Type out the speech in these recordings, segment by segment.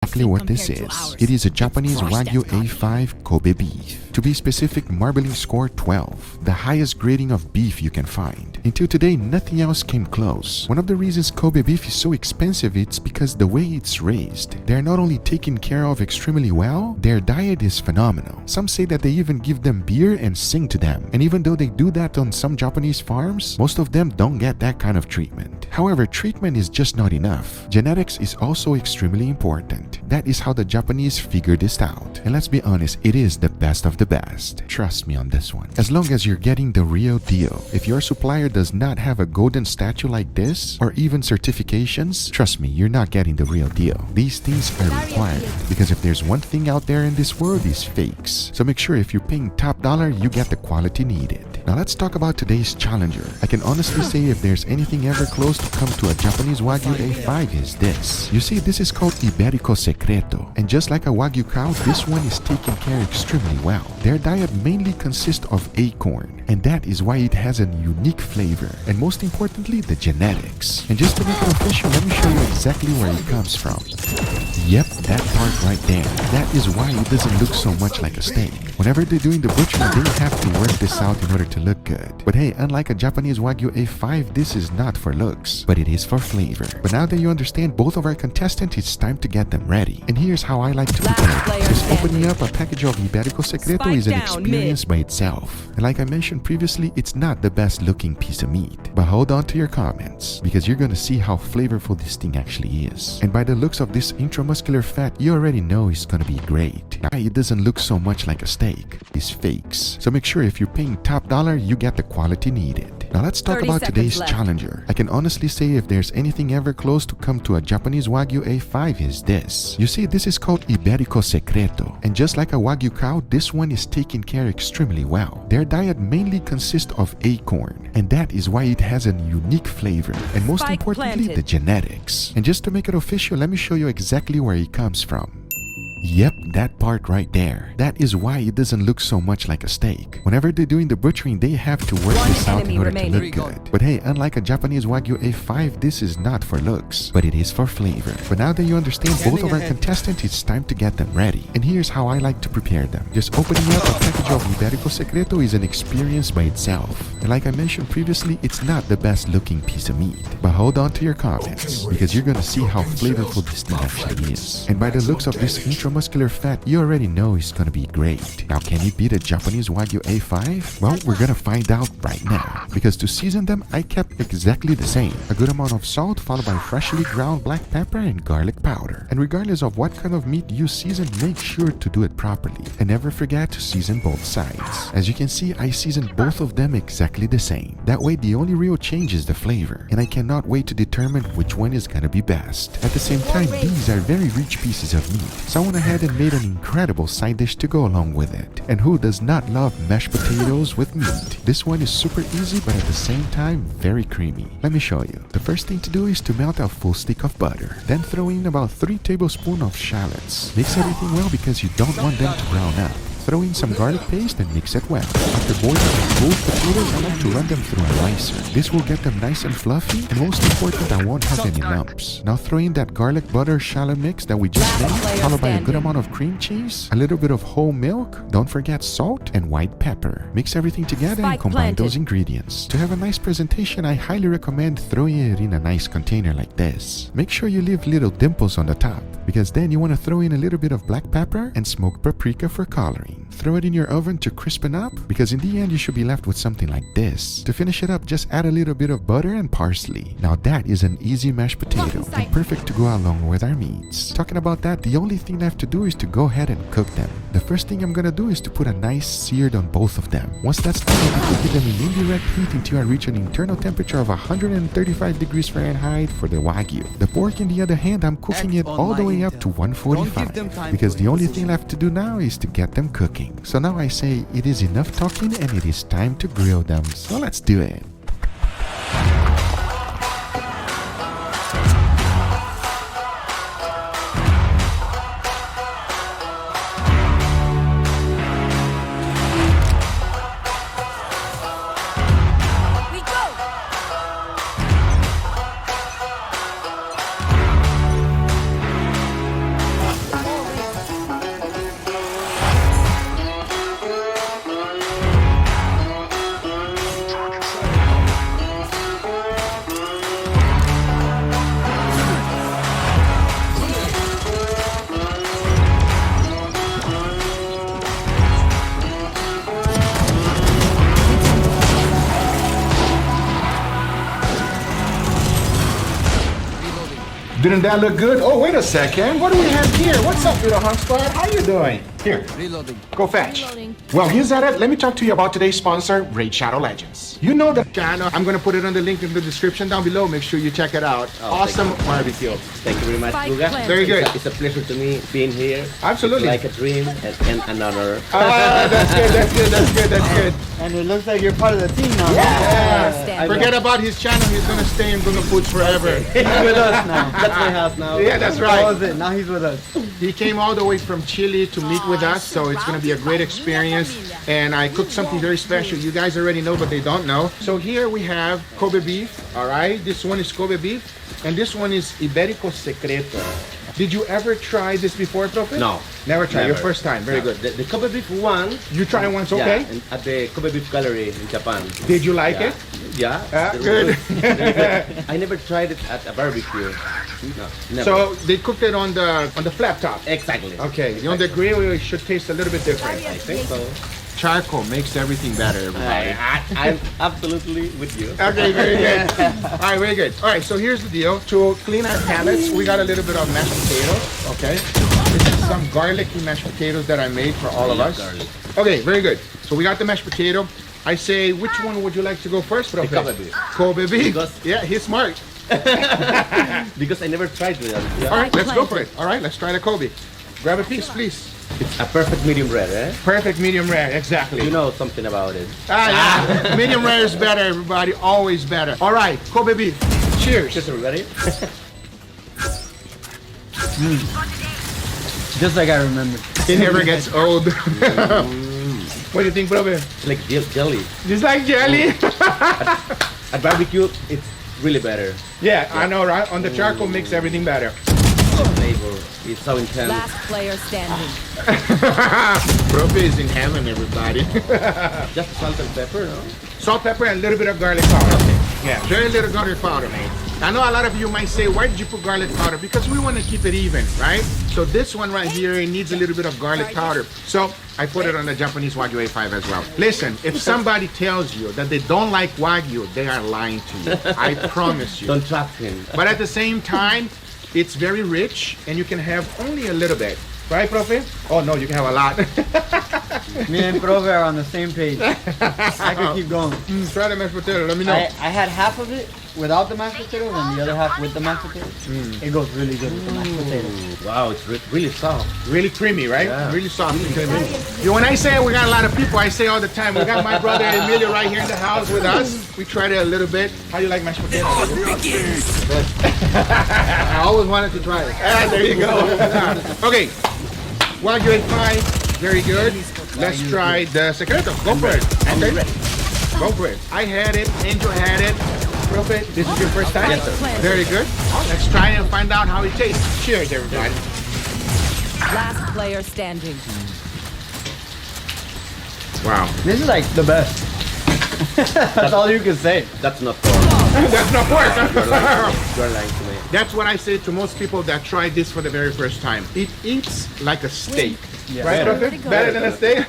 exactly what this is. It is a Japanese Wagyu A5 Kobe beef. To be specific, marbling score 12, the highest grading of beef you can find. Until today, nothing else came close. One of the reasons Kobe beef is so expensive it's because the way it's raised. They're not only taken care of extremely well, their diet is phenomenal. Some say that they even give them beer and sing to them. And even though they do that on some Japanese farms, most of them don't get that kind of treatment. However, treatment is just not enough. Genetics is also extremely important. That is how the Japanese figured this out. And let's be honest, it is the best of the best. Trust me on this one. As long as you're getting the real deal. If your supplier does not have a golden statue like this, or even certifications, trust me, you're not getting the real deal. These things are required, because if there's one thing out there in this world, it's fakes. So make sure if you're paying top dollar, you get the quality needed. Now let's talk about today's challenger. I can honestly say if there's anything ever close to come to a Japanese Wagyu A5 is this. You see, this is called Iberico Secreto. And just like a Wagyu cow, this one is taken care extremely well. Their diet mainly consists of acorn, and that is why it has a unique flavor. And most importantly, the genetics. And just to make it official, let me show you exactly where it comes from. Yep, that part right there. That is why it doesn't look so much like a steak. Whenever they're doing the butchering, they have to work this out in order to look good. But hey, unlike a Japanese Wagyu A5, this is not for looks, but it is for flavor. But now that you understand both of our contestants, it's time to get them ready. And here's how I like to prepare. Just opening up a package of Iberico Secreto is an experience by itself. And like I mentioned previously, it's not the best looking piece of meat. But hold on to your comments, because you're gonna see how flavorful this thing actually is. And by the looks of this intramuscular fat, you already know it's gonna be great. Now, it doesn't look so much like a steak. It's fakes. So make sure if you're paying top dollar, you get the quality needed. Now let's talk about today's challenger. I can honestly say if there's anything ever close to come to a Japanese Wagyu A5 is this. You see, this is called Iberico Secreto. And just like a Wagyu cow, this one is taken care extremely well. Their diet mainly consists of acorn, and that is why it has a unique flavor. And most importantly, the genetics. And just to make it official, let me show you exactly where it comes from. Yep, that part right there. That is why it doesn't look so much like a steak. Whenever they're doing the butchering, they have to work this out in order to look good. But hey, unlike a Japanese Wagyu A5, this is not for looks, but it is for flavor. But now that you understand both of our contestants, it's time to get them ready. And here's how I like to prepare them. Just opening up a package of Iberico Secreto is an experience by itself. And like I mentioned previously, it's not the best looking piece of meat. But hold on to your comments, because you're gonna see how flavorful this thing actually is. And by the looks of this muscular fat, you already know it's gonna be great. Now, can it beat a Japanese Wagyu A5? Well, we're gonna find out right now. Because to season them, I kept exactly the same. A good amount of salt followed by freshly ground black pepper and garlic powder. And regardless of what kind of meat you season, make sure to do it properly. And never forget to season both sides. As you can see, I seasoned both of them exactly the same. That way, the only real change is the flavor. And I cannot wait to determine which one is gonna be best. At the same time, these are very rich pieces of meat. So I went ahead and made an incredible side dish to go along with it. And who does not love mashed potatoes with meat? This one is super easy, but at the same time, very creamy. Let me show you. The first thing to do is to melt a full stick of butter. Then throw in about 3 tablespoons of shallots. Mix everything well because you don't want them to brown up. Throw in some garlic paste and mix it well. After boiling both potatoes, I like to run them through a ricer. This will get them nice and fluffy, and most important, I won't have any lumps. Now throw in that garlic butter shallot mix that we just made, followed by a good amount of cream cheese, a little bit of whole milk, don't forget salt and white pepper. Mix everything together and combine those ingredients. To have a nice presentation, I highly recommend throwing it in a nice container like this. Make sure you leave little dimples on the top, because then you want to throw in a little bit of black pepper and smoked paprika for coloring. Throw it in your oven to crispen up, because in the end you should be left with something like this. To finish it up, just add a little bit of butter and parsley. Now that is an easy mashed potato and perfect to go along with our meats. Talking about that, the only thing left to do is to go ahead and cook them. The first thing I'm gonna do is to put a nice seared on both of them. Once that's done, I cook them in indirect heat until I reach an internal temperature of 135 degrees Fahrenheit for the Wagyu. The pork, on the other hand, I'm cooking it all the way up to 145, because the only thing left to do now is to get them cooking. So now I say it is enough talking and it is time to grill them. So let's do it. Didn't that look good? Oh, wait a second. What do we have here? What's up, little hunk squad? How you doing? Here. Reloading. Go fetch. Reloading. Well, here's at it. Let me talk to you about today's sponsor, Raid Shadow Legends. You know the channel. I'm going to put it on the link in the description down below. Make sure you check it out. Awesome barbecue. Thank you very much, Spike Luga. planted. Very good. It's a pleasure to me being here. Absolutely. It's like a dream and an honor. That's good. That's good. That's good. That's good. And it looks like you're part of the team now. Yeah. Forget about his channel. He's going to stay in Bunga Foods forever. He's with us now. That's my house now. Yeah, that's That right. was it. Now he's with us. He came all the way from Chile to meet with us, so it's going to be a great experience. And I cooked something very special. You guys already know, but they don't know. So here we have Kobe beef. All right, this one is Kobe beef, and this one is Iberico Secreto. Did you ever try this before, Profe? No. Never tried. Your Never. first time. Very good. The Kobe beef one. You tried once, okay? Yeah, and at the Kobe beef gallery in Japan. Did you like it? Yeah. Good. I never tried it at a barbecue. No, never. So they cooked it on the flat top. exactly. Okay, on the grill it should taste a little bit different. I think so. Charcoal makes everything better, everybody. I'm absolutely with you. Okay, very good. All right, very good. All right, so here's the deal. To clean our palettes, we got a little bit of mashed potatoes, okay? This is some garlicky mashed potatoes that I made for all of us. Garlic. Okay, very good. So we got the mashed potato. I say, which one would you like to go first, Profe? Kobe beef. Kobe beef. Because- Yeah, he's smart. Because I never tried it. All right, let's go for it. All right, let's try the Kobe. Grab a piece, please. It's a perfect medium rare, eh? Perfect medium rare, exactly. You know something about it. Yeah. Medium rare is better, everybody. Always better. All right, Kobe beef. Cheers. Cheers, everybody. Just like I remember. It never gets old. What do you think, brother? It's like jelly. Just like jelly. At barbecue, it's really better. Yeah, I know, right? On the charcoal makes everything better. The flavor is so intense. Last player standing. Profe is in heaven, everybody. Just salt and pepper, no? Salt, pepper, and a little bit of garlic powder. Yeah, very little garlic powder, man. I know a lot of you might say, why did you put garlic powder? Because we want to keep it even, right? So this one right here, it needs a little bit of garlic powder. So I put it on the Japanese Wagyu A5 as well. Listen, if somebody tells you that they don't like Wagyu, they are lying to you. I promise you. Don't trust him. But at the same time, it's very rich and you can have only a little bit. Right, Profe? Oh no, you can have a lot. Me and Profe are on the same page. I could keep going. Try the mashed potato, let me know. I had half of it without the mashed potatoes and the other half with the mashed potatoes. It goes really good with the mashed potatoes. Wow, it's really soft. Really creamy, right? Yeah. Really soft and creamy. You know, when I say we got a lot of people, I say all the time, we got my brother Emilio right here in the house with us. We tried it a little bit. How do you like mashed potatoes? I always wanted to try it. Ah, there you go. Okay, Wagyu A5, very good. Let's try the Secreto. Go for it. Okay. Go for it. I had it, Angel had it. Profe, this is your first time? Yes, sir. Very good. Let's try and find out how it tastes. Cheers, everybody. Last player standing. Wow. This is like the best. That's all you can say. That's not pork. That's not worse. You're lying to me. That's what I say to most people that try this for the very first time. It eats like a steak. Yeah. Right, Better. Profe? Better than a steak?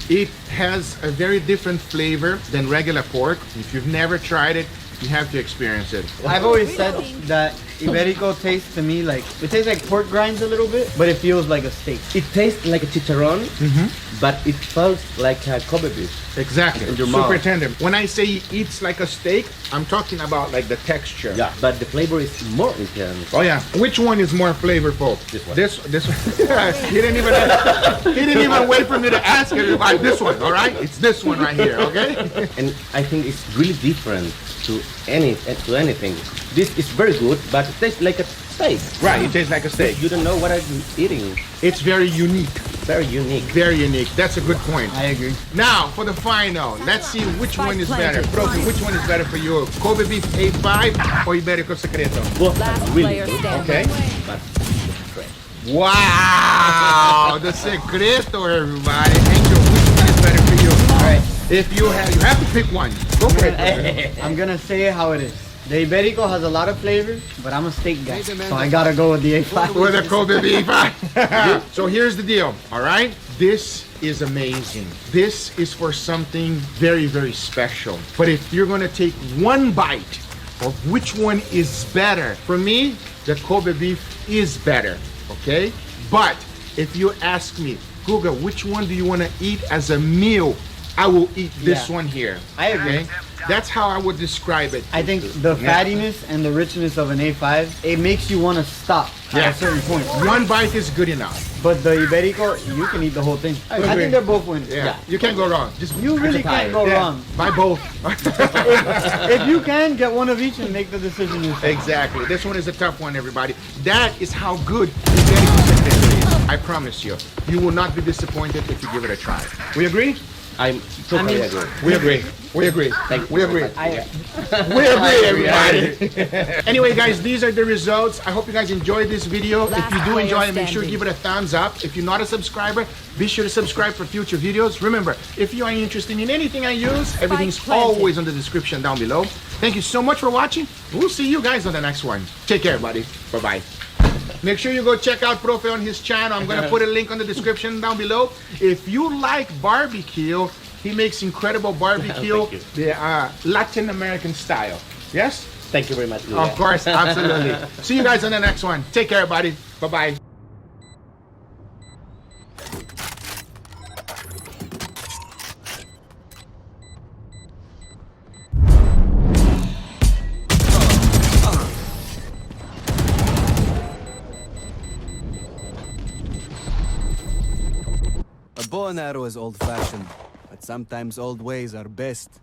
It has a very different flavor than regular pork. If you've never tried it, you have to experience it. I've always said that Iberico tastes to me like, it tastes like pork grinds a little bit, but it feels like a steak. It tastes like a chicharron, but it feels like a Kobe beef. Exactly. In your Super mouth. tender. When I say it eats like a steak, I'm talking about like the texture. Yeah, but the flavor is more intense. Oh yeah. Which one is more flavorful? This one. This one. he didn't even wait for me to ask everybody. This one, all right? It's this one right here, okay? And I think it's really different to anything. This is very good, but it tastes like a steak. Right, it tastes like a steak. You don't know what I'm eating. It's very unique. Very unique. Very unique. That's a good point. I agree. Now, for the final, let's see which Spike one is better. planted. Profi, which one is better for you? Kobe beef A5 or Iberico Secreto? Both Last are really player good. standing. Okay. But Wow, the Secreto, everybody. Angel, which one is better for you? All right. If you have to pick one, go for it. I'm gonna say it how it is. The Iberico has a lot of flavor, but I'm a steak guy, so I gotta go with the A5. With a Kobe beef. So here's the deal, all right? This is amazing. This is for something very, very special. But if you're gonna take one bite of which one is better. For me, the Kobe beef is better, okay? But if you ask me, Guga, which one do you want to eat as a meal? I will eat this Yeah. one here. I agree. That's how I would describe it. I think the fattiness and the richness of an A5, it makes you want to stop Yeah. at a certain point. One bite is good enough. But the Iberico, you can eat the whole thing. I agree. think they're both wins. Yeah. You can't go wrong. Just You really can't go yeah. wrong. Buy both. If you can, get one of each and make the decision yourself. Exactly. This one is a tough one, everybody. That is how good the Iberico Centeno is. I promise you. You will not be disappointed if you give it a try. We agree? I'm totally agree. We agree. We agree. We agree. I, We agree, everybody. Anyway, guys, these are the results. I hope you guys enjoyed this video. If you do enjoy it, make sure you give it a thumbs up. If you're not a subscriber, be sure to subscribe for future videos. Remember, if you are interested in anything I use, everything's always in the description down below. Thank you so much for watching. We'll see you guys on the next one. Take care, buddy. Bye-bye. Make sure you go check out Profe on his channel. I'm going to put a link on the description down below. If you like barbecue, he makes incredible barbecue, Thank you. the Latin American style. Yes? Thank you very much. Of course, absolutely. See you guys on the next one. Take care, buddy. Bye-bye. A bow and arrow is old-fashioned, but sometimes old ways are best.